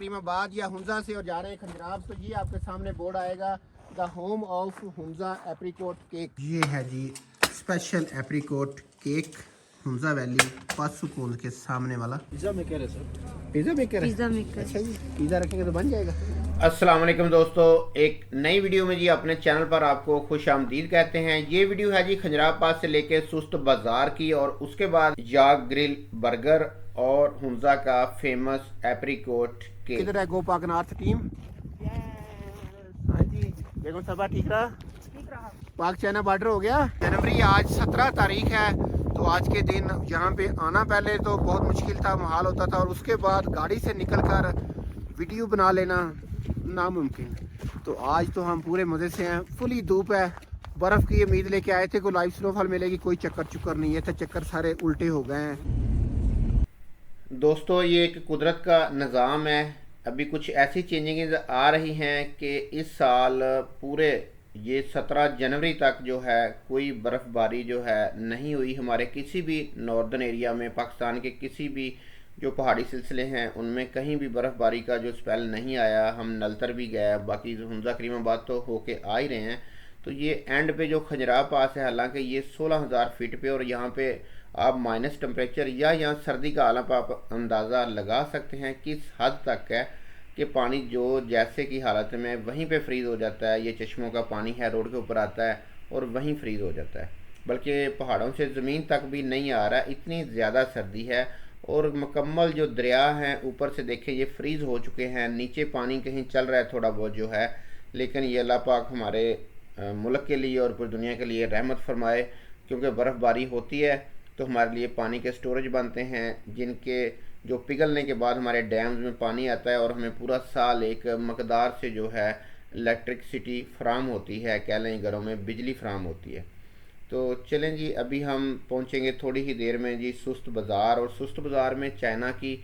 करीमाबाद या हुंजा से और जा रहे हैं खंजराब, तो ये आपके सामने बोर्ड आएगा the home of Hunza apricot cake. ये है जी special apricot cake, Hunza valley पासुकोल के सामने वाला। पिज़्ज़ा मेकर है सर, पिज़्ज़ा मेकर है। Pizza maker. अच्छा जी, पिज़्ज़ा रखेंगे तो बन जाएगा। अस्सलाम वालेकुम दोस्तों, एक नई वीडियो में जी अपने चैनल पर आपको खुश आमदीद कहते हैं। ये वीडियो है जी खंजराब पास से लेके सुस्त बाजार की, और उसके बाद याक ग्रिल बर्गर और हुंजा का फेमस एप्रीकोट केक। किधर है गो पाक नॉर्थ टीम? हाँ जी, बेगम साहबा ठीक रहा? पाक चाइना बॉर्डर हो गया। जनवरी आज 17 तारीख है, तो आज के दिन यहाँ पे आना पहले तो बहुत मुश्किल था, मुहाल होता था, और उसके बाद गाड़ी से निकलकर वीडियो बना लेना नामुमकिन। तो आज तो हम पूरे मज़े से हैं, फुली धूप है, बर्फ़ की उम्मीद लेके आए थे, कोई लाइव स्नोफॉल मिलेगी, कोई चक्कर नहीं है, तो चक्कर सारे उल्टे हो गए हैं। दोस्तों ये एक कुदरत का निज़ाम है। अभी कुछ ऐसी चेंजिंग आ रही हैं कि इस साल पूरे ये 17 जनवरी तक जो है कोई बर्फ़बारी जो है नहीं हुई हमारे किसी भी नॉर्दर्न एरिया में। पाकिस्तान के किसी भी जो पहाड़ी सिलसिले हैं उनमें कहीं भी बर्फ़बारी का जो स्पेल नहीं आया। हम नलतर भी गए, बाकी हुंजा करीमाबाद तो होके आ ही रहे हैं। तो ये एंड पे जो खंजराब पास है, हालांकि ये 16,000 फीट पे, और यहाँ पे आप माइनस टेम्परेचर या यहाँ सर्दी का आलम आप अंदाज़ा लगा सकते हैं किस हद तक है कि पानी जो जैसे की हालत में वहीं पे फ्रीज़ हो जाता है। ये चश्मों का पानी है, रोड के ऊपर आता है और वहीं फ्रीज़ हो जाता है, बल्कि पहाड़ों से ज़मीन तक भी नहीं आ रहा है, इतनी ज़्यादा सर्दी है। और मुकम्मल जो दरिया हैं ऊपर से देखें ये फ्रीज़ हो चुके हैं, नीचे पानी कहीं चल रहा है थोड़ा बहुत जो है, लेकिन ये अल्लाह पाक हमारे मुल्क के लिए और पूरी दुनिया के लिए रहमत फरमाए, क्योंकि बर्फ़बारी होती है तो हमारे लिए पानी के स्टोरेज बनते हैं, जिनके जो पिघलने के बाद हमारे डैम्स में पानी आता है और हमें पूरा साल एक मकदार से जो है इलेक्ट्रिसिटी फ्राहम होती है, कह लें घरों में बिजली फ्राहम होती है। तो चलें जी, अभी हम पहुंचेंगे थोड़ी ही देर में जी सुस्त बाज़ार, और सुस्त बाज़ार में चाइना की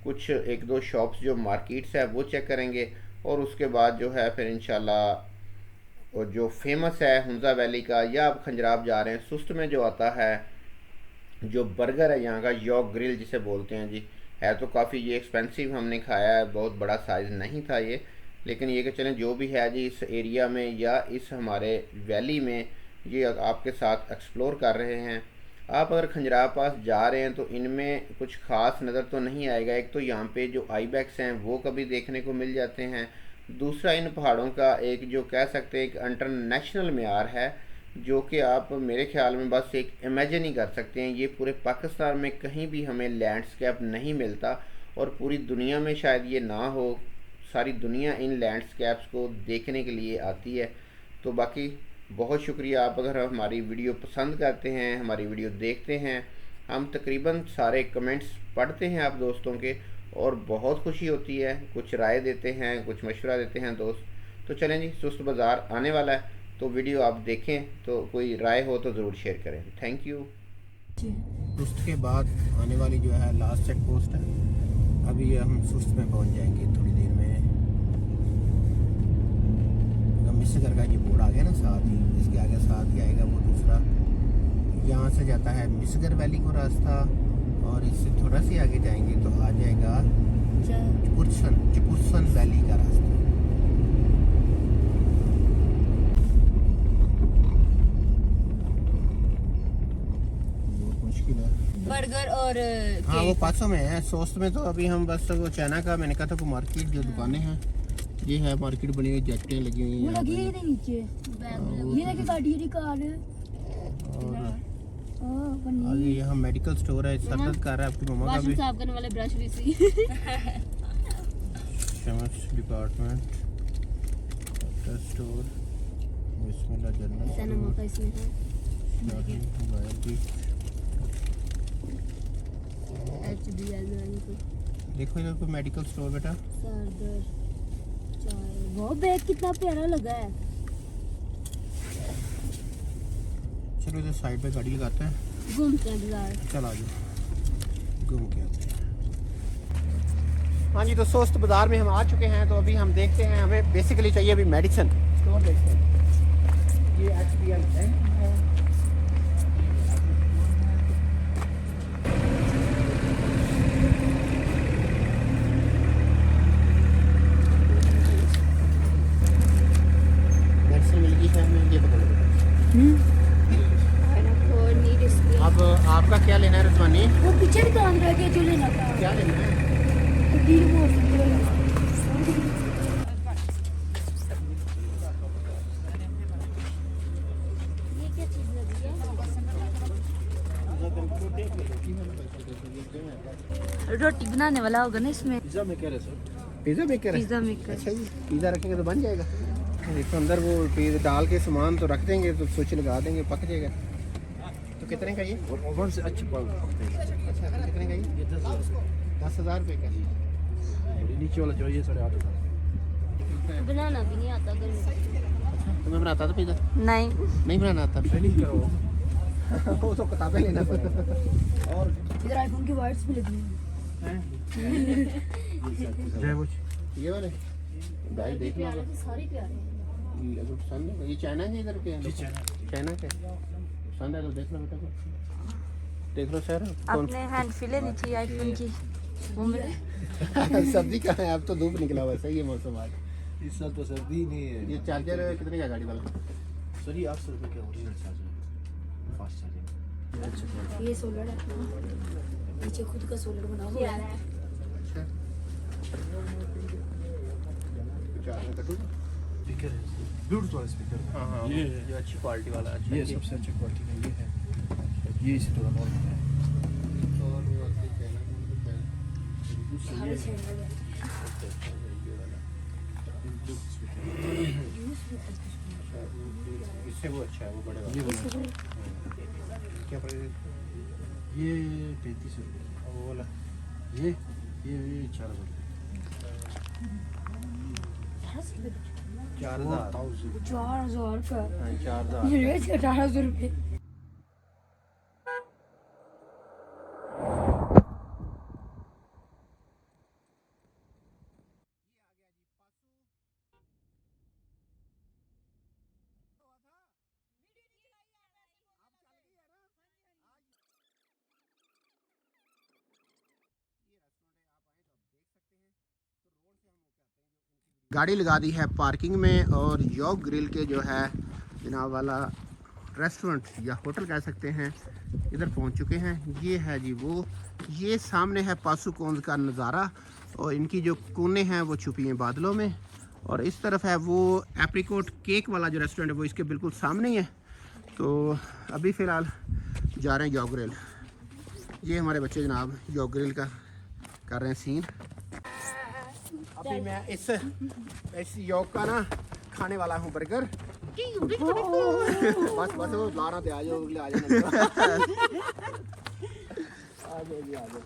कुछ एक दो शॉप्स जो मार्केट्स है वो चेक करेंगे, और उसके बाद जो है फिर इंशाल्लाह और जो फेमस है हुंजा वैली का, या आप खंजराब जा रहे हैं सुस्त में जो आता है जो बर्गर है यहाँ का याक ग्रिल जिसे बोलते हैं जी, है तो काफ़ी ये एक्सपेंसिव हमने खाया है, बहुत बड़ा साइज़ नहीं था ये, लेकिन ये कि चलें जो भी है जी इस एरिया में या इस हमारे वैली में ये आपके साथ एक्सप्लोर कर रहे हैं। आप अगर खंजराब पास जा रहे हैं तो इनमें कुछ ख़ास नज़र तो नहीं आएगा। एक तो यहाँ पे जो आईबैक्स हैं वो कभी देखने को मिल जाते हैं, दूसरा इन पहाड़ों का एक जो कह सकते हैं एक इंटरनेशनल मेयार है, जो कि आप मेरे ख्याल में बस एक इमेजिन ही कर सकते हैं। ये पूरे पाकिस्तान में कहीं भी हमें लैंडस्केप नहीं मिलता, और पूरी दुनिया में शायद ये ना हो, सारी दुनिया इन लैंडस्केप्स को देखने के लिए आती है। तो बाकी बहुत शुक्रिया, आप अगर हमारी वीडियो पसंद करते हैं, हमारी वीडियो देखते हैं, हम तकरीबन सारे कमेंट्स पढ़ते हैं आप दोस्तों के, और बहुत खुशी होती है, कुछ राय देते हैं, कुछ मशवरा देते हैं दोस्त। तो चलें जी, सुस्त बाज़ार आने वाला है, तो वीडियो आप देखें, तो कोई राय हो तो ज़रूर शेयर करें। Thank you. सुस्त के बाद आने वाली जो है लास्ट चेक पोस्ट है, अभी हम सुस्त में पहुंच जाएंगे थोड़ी देर में। मिसगर का ये बोर्ड आ गया ना साथ ही, इसके आगे साथ ही आएगा वो दूसरा, यहाँ से जाता है मिसगर वैली को रास्ता, और इससे थोड़ा सी आगे जाएंगे तो आ जाएगा चपुरसन वैली का रास्ता। मुश्किल है बर्गर और हाँ वो पासों में है, सोस्त में तो अभी हम बस वो चाइना का, मैंने कहा था वो मार्केट जो दुकानें हैं ये है, मार्केट बनी हुई, जैकेटें लगी हुई हैं लगी है नीचे, ये देखिए गाड़ी की कार है, और आगे यहाँ मेडिकल स्टोर है, सरदर्द कर रहा है आपकी मम्मा का भी, साफ करने वाले ब्रश भी सी फेमस डिपार्टमेंट स्टोर, बिस्मिल्लाह जनरल सनम का इसमें है, मोबाइल की एचडीएल में देखो इधर कोई मेडिकल स्टोर बेटा, सरदर चाय, वो बैग कितना प्यारा लगा है। चलो इधर साइड पे गाड़ी लगाते हैं, घूमते हैं बाजार, चल आ जाओ घूम के आते हैं। हाँ जी, तो सोस्त बाज़ार में हम आ चुके हैं, तो अभी हम देखते हैं, हमें बेसिकली चाहिए अभी मेडिसिन स्टोर देखते हैं। ये एचबीएल बैंक है, ये क्या चीज लगी है? रोटी बनाने वाला होगा ना इसमें। पिज़्ज़ा मेकर है। Pizza maker. अच्छा जी, पिज़्ज़ा रखेंगे तो बन जाएगा। देखो अंदर वो पिज़्ज़ा डाल के सामान तो रख देंगे, तो स्विच लगा देंगे, पक जाएगा। तो कितने का ये? ओवन से अच्छी पकते हैं। अच्छा, कितने का ये? 10,000 रुपये का। नीचे वाला जो है ये 8,500। बनाना भी नहीं आता घर में। तुम्हें बनाता था पिज़्ज़ा? नहीं बनाना आता। ट्रेनिंग करो। वो तो किताबें लेना पड़ता। और इधर आईफोन की वाइट्स भी लगी हैं। जय वो ये वाले भाई देख लो। सारे प्यारे हैं। ये तो पसंद है। ये चाइना के इधर के हैं? चाइना के पसंद है तो देख लो बेटा को। देख लो सर। अपने हैंड फ्री लेनी चाहिए आईफोन की। वो मेरे सर्दी का है, अब तो धूप निकला हुआ है। सही है मौसम आज। इस साल तो सर्दी नहीं है। ये चार्जर कितने का गाड़ी वाला? सर ये 800 रुपये का ओरिजिनल चार्जर है, फास्ट चार्जिंग। ये सोलर है। नीचे खुद का सोलर बना हुआ है। अच्छा चार्जर कटू। स्पीकर है, ब्लूटूथ वाला स्पीकर है। हाँ हाँ, ये जो अच्छी क्वालिटी वाला। अच्छा ये सबसे अच्छी क्वालिटी का ये है। ये इसी थोड़ा नॉर्मल है। और वो अच्छी चाइना का सारे चैनल हैं। इससे वो अच्छा है, वो बड़े वाला। ये वाला क्या प्राइस? ये 35 रुपये। वो वाला ये 4,000 रुपये। 4,000। 4,000 का। हाँ, 4,000। ये 18,000 रुपये। गाड़ी लगा दी है पार्किंग में और योग ग्रिल के जो है जनाब वाला रेस्टोरेंट या होटल कह सकते हैं, इधर पहुंच चुके हैं। ये है जी वो, ये सामने है पासुकोंज का नज़ारा और इनकी जो कोने हैं वो छुपी हैं बादलों में। और इस तरफ है वो एप्रिकॉट केक वाला जो रेस्टोरेंट है, वो इसके बिल्कुल सामने ही है। तो अभी फ़िलहाल जा रहे हैं योग ग्रिल। ये हमारे बच्चे जनाब योग ग्रिल का कर रहे हैं सीन। अभी मैं इस योग का ना खाने वाला हूँ बर्गर। बस बस वो लाना ते आ जाओ, आ जाओ जी, आ जाओ।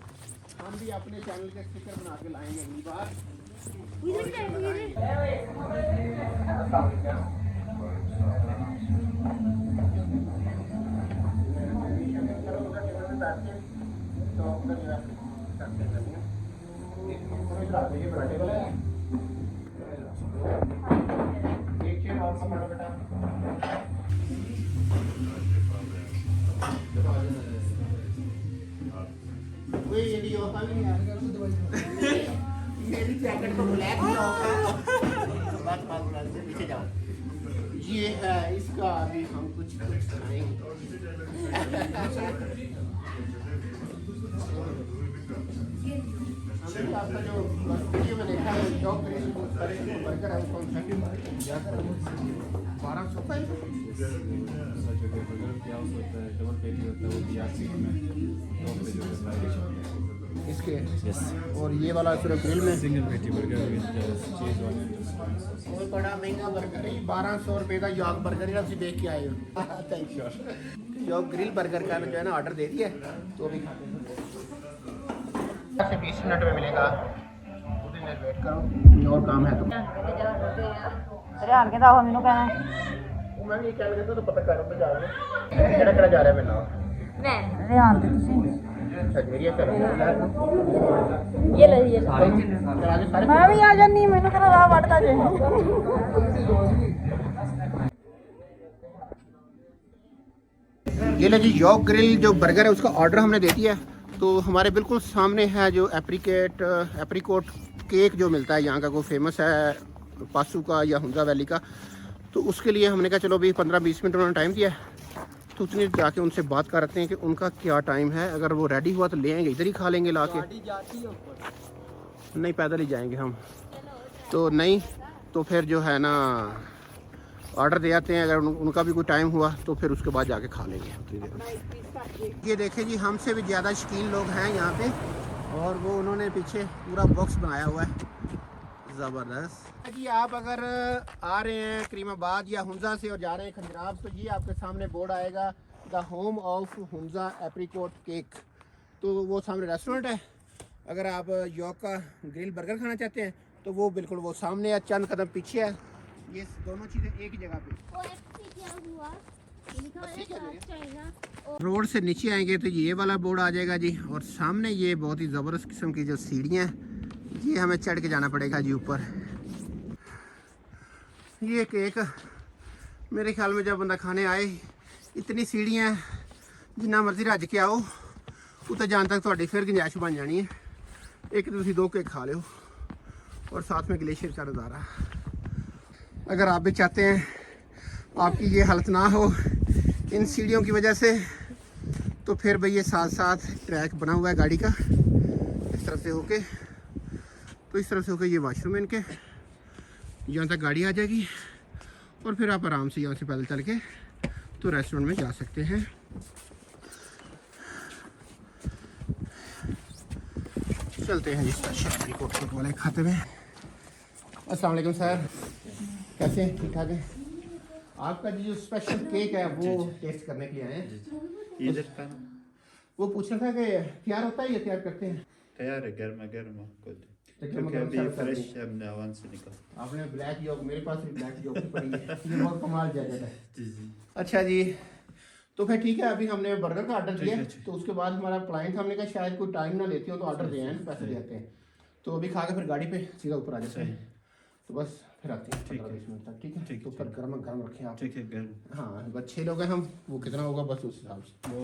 हम भी अपने चैनल के स्टिकर बना के लाएंगे अगली बार। मेरी जैकेट को ब्लैक पीछे जाओ। ये है इसका, अभी हम कुछ खाएंगे। आपका जो वीडियो में देखा है योग ग्रिल बर्गर है, उसको 1200 का इसके। और ये वाला सिर्फ ग्रिल में सिंगल पेटी बर्गर विद चीज और बड़ा महंगा बर्गर है, 1200 रुपये का योग बर्गर है। देख के आए हो? Thank you. योग ग्रिल बर्गर का जो है ना ऑर्डर दे दिया, तो अभी 20 मिनट में मिलेगा। थोड़ी देर वेट करो, और काम है तो हरियाण के दाव मैनू कहना है मैं भी कह लगा तो पता कर पे जा रहा है। केड़ा जा रहा है मेरा मैं हरियाण के तुसी अच्छा मेरी कर ये ले ये सारे मैं भी आ जानी, मैनू कहना राह वड़ता जे। ये ले जी योग ग्रिल जो बर्गर है उसका ऑर्डर हमने दे दिया है। तो हमारे बिल्कुल सामने है जो एप्रिकॉट केक जो मिलता है यहाँ का, वो फेमस है पासू का या हुंजा वैली का। तो उसके लिए हमने कहा चलो अभी 15-20 मिनट उन्होंने टाइम दिया है, तो उतनी जाके उनसे बात करते हैं कि उनका क्या टाइम है। अगर वो रेडी हुआ तो ले आएंगे, इधर ही खा लेंगे ला के। नहीं, पैदल ही जाएंगे हम तो। नहीं तो फिर जो है ना ऑर्डर दे आते हैं। अगर उनका भी कोई टाइम हुआ तो फिर उसके बाद जाके खा लेंगे। ये देखें जी, हमसे भी ज़्यादा शौकीन लोग हैं यहाँ पे, और वो उन्होंने पीछे पूरा बॉक्स बनाया हुआ है, ज़बरदस्त जी। आप अगर आ रहे हैं करीमाबाद या हुंजा से और जा रहे हैं खंजराब, तो ये आपके सामने बोर्ड आएगा the home of Hunza apricot cake. तो वो सामने रेस्टोरेंट है। अगर आप यॉर्क का ग्रिल बर्गर खाना चाहते हैं तो वो बिल्कुल वो सामने है, चंद कदम पीछे है। ये दोनों चीज़ें एक ही जगह पे। रोड से नीचे आएंगे तो ये वाला बोर्ड आ जाएगा जी, और सामने ये बहुत ही ज़बरदस्त किस्म की जो सीढ़ियाँ हैं, ये हमें चढ़ के जाना पड़ेगा जी ऊपर। ये केक मेरे ख्याल में जब बंदा खाने आए, इतनी सीढ़ियाँ जिन्ना मर्जी रज के आओ उतने जान तक थोड़ी फिर गुंजाइश बन जानी है। एक तो 2 केक खा लो और साथ में ग्लेशियर का नज़ारा। अगर आप भी चाहते हैं आपकी ये हालत ना हो इन सीढ़ियों की वजह से, तो फिर भाई ये साथ साथ ट्रैक बना हुआ है गाड़ी का, इस तरफ से होके, तो इस तरफ से होके ये वाशरूम है इनके, यहाँ तक गाड़ी आ जाएगी और फिर आप आराम से यहाँ से पैदल चल के तो रेस्टोरेंट में जा सकते हैं। चलते हैं जी स्पेशल कोट वाले खाते में। अस्सलाम वालेकुम सर, कैसे हैं? ठीक ठाक है। आपका जो स्पेशल केक है वो टेस्ट करने के लिए आए हैं। इधर का वो पूछना था कि तैयार होता है या तैयार करते हैं? तैयार है, गर्मा गर्मा खुद, तो क्योंकि अभी फ्रेश हमने ओवन से निकाला। आपने ब्लैक योग, मेरे पास भी ब्लैक योग पड़ी है, ये बहुत कमाल जैकेट है। जी जी। अच्छा जी, तो फिर ठीक है, अभी हमने बर्गर का ऑर्डर दिया, ठीक है। तो उसके बाद हमारा क्लाइंट, हमने कहा शायद कोई टाइम ना लेती हो तो ऑर्डर दे आए, पैसे देते हैं। तो अभी खा के फिर गाड़ी पे सीधा ऊपर आ जाते हैं, तो बस फिर आते हैं 15-20 मिनट तक। ठीक है, ठीक तो फिर गर्म गर्म रखें आप। ठीक है, गर्म। हाँ, बस 6 लोग हैं हम, वो कितना होगा बस उस हिसाब से। वो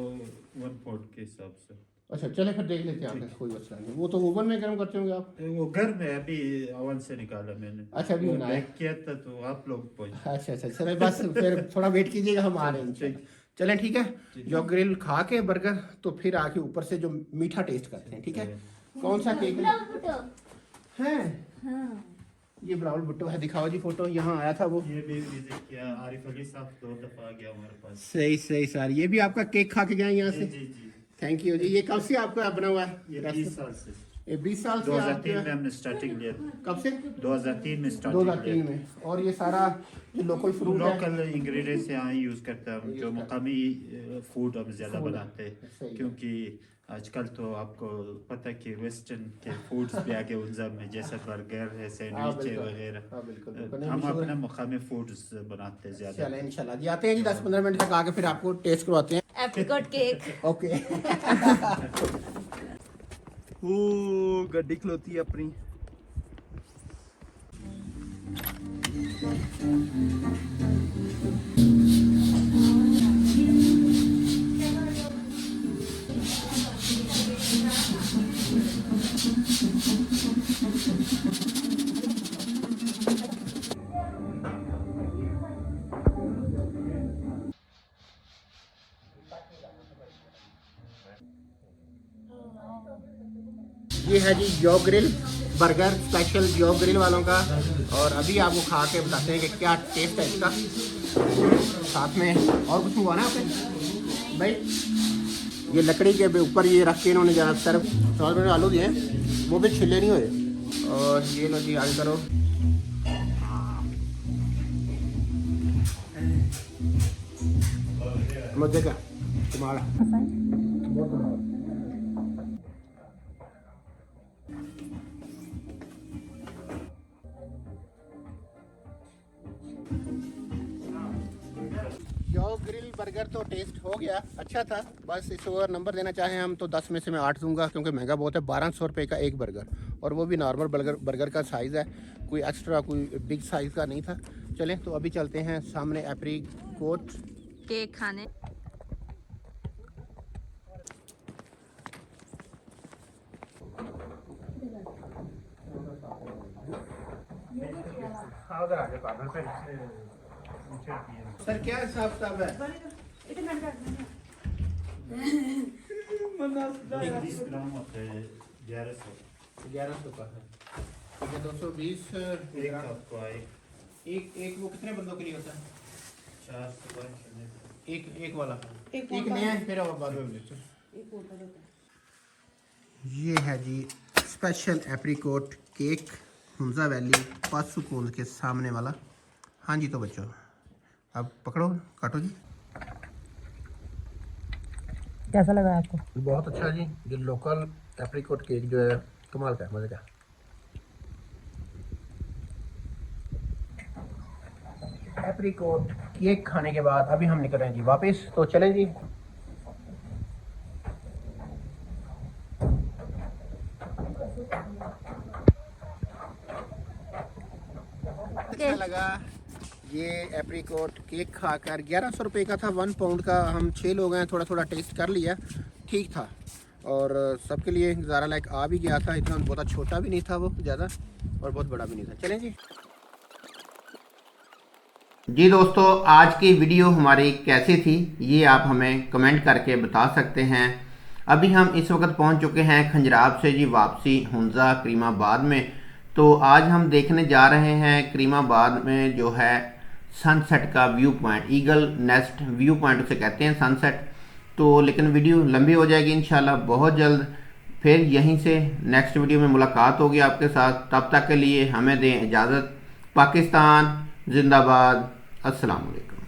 1 पोर्ट के हिसाब से। अच्छा चले फिर देख लेते हैं आपने, कोई मसला नहीं। वो तो ओवन में गर्म करते होंगे आप? वो घर में अभी ओवन से निकाला मैंने। अच्छा, अभी वो बनाया? बैक किया था तो आप लोग पहुंचे। अच्छा अच्छा, चले बस फिर थोड़ा वेट कीजिएगा, हम आ रहे हैं। चलें ठीक है, जो ग्रिल खा के बर्गर तो फिर आके ऊपर से जो मीठा टेस्ट करते हैं। ठीक है, कौन सा केक है? ये ब्राउन भुट्टो है, दिखाओ जी फोटो। यहाँ आया था वो, ये भी विजिट किया, आरिफ अली साहब 2 दफा आ गया हमारे पास। सही सही सर। ये भी आपका केक खा के गए यहाँ जी से? जी जी। थैंक यू जी। ये कब से आपका बना हुआ है? ये 20 साल से। ये 20 साल से 2003 में आपका? हमने स्टार्टिंग लिया। कब से? 2003 में स्टार्टिंग 2003 में। और ये सारा जो लोकल फ्रूट है, लोकल इंग्रेडिएंट्स यहाँ यूज करते हैं हम, जो मुकामी फूड हम ज्यादा Food, बनाते हैं, सही। क्योंकि आजकल तो आपको पता है कि वेस्टर्न के फूड्स भी आगे उनजा में, जैसे बर्गर है, सैंडविच है वगैरह, हाँ बिल्कुल। हम अपने मुकामी फूड्स बनाते हैं ज्यादा। चलें इंशाल्लाह जी, आते हैं जी 10-15 मिनट तक आके फिर आपको टेस्ट करवाते हैं। Apricot cake. ओके। ओ गड्डी खलोती है अपनी। ये है जी यो ग्रिल बर्गर, स्पेशल यो ग्रिल वालों का, और अभी आपको खा के बताते हैं कि क्या टेस्ट है इसका। साथ में और कुछ मंगवाना है आपने भाई? ये लकड़ी के ऊपर ये रख के इन्होंने ज़रा सर्व, समझ में आलू दिए हैं, वो भी छिले नहीं हुए। और ये लो जी, आगे करो। मजे का तुम्हारा यो ग्रिल बर्गर तो टेस्ट हो गया, अच्छा था। बस इस ओवर नंबर देना चाहें हम तो 10 में से मैं 8 दूंगा, क्योंकि महंगा बहुत है। 1200 रुपये का एक बर्गर, और वो भी नॉर्मल बर्गर का साइज़ है, कोई एक्स्ट्रा कोई बिग साइज़ का नहीं था। चलें तो अभी चलते हैं सामने एप्रीकोट केक खाने। सर क्या हिसाब किताब है? 20 ग्राम होते हैं 1100 1100 का है। ठीक है 220 एक आपको आए एक वो कितने बंदों के लिए होता है? 4 सुबह चने एक वाला एक नया है, फिर और बाद में बेचो। ये है जी special apricot cake Hunza valley पासुकोंद के सामने वाला। हाँ जी तो बच्चों अब पकड़ो काटो जी। कैसा लगा आपको? बहुत अच्छा जी, ये लोकल एप्रीकोट केक जो है कमाल का है, मजे का। एप्रीकोट केक खाने के बाद अभी हम निकल रहे हैं जी वापस, तो चलें जी। अच्छा लगा ये एप्रीकोट केक खाकर। 1100 रुपये का था, 1 पाउंड का। हम 6 लोग हैं, थोड़ा थोड़ा टेस्ट कर लिया, ठीक था। और सबके लिए ज़रा लाइक आ भी गया था, इतना बहुत छोटा भी नहीं था वो ज़्यादा, और बहुत बड़ा भी नहीं था। चलें जी। जी दोस्तों, आज की वीडियो हमारी कैसी थी ये आप हमें कमेंट करके बता सकते हैं। अभी हम इस वक्त पहुंच चुके हैं खंजराब से जी वापसी हुंजा करीमाबाद में। तो आज हम देखने जा रहे हैं करीमाबाद में जो है सनसेट का view point, eagle nest view point उसे कहते हैं सनसेट। तो लेकिन वीडियो लंबी हो जाएगी इंशाल्लाह बहुत जल्द, फिर यहीं से नेक्स्ट वीडियो में मुलाकात होगी आपके साथ। तब तक के लिए हमें दें इजाज़त। पाकिस्तान जिंदाबाद। अस्सलाम वालेकुम।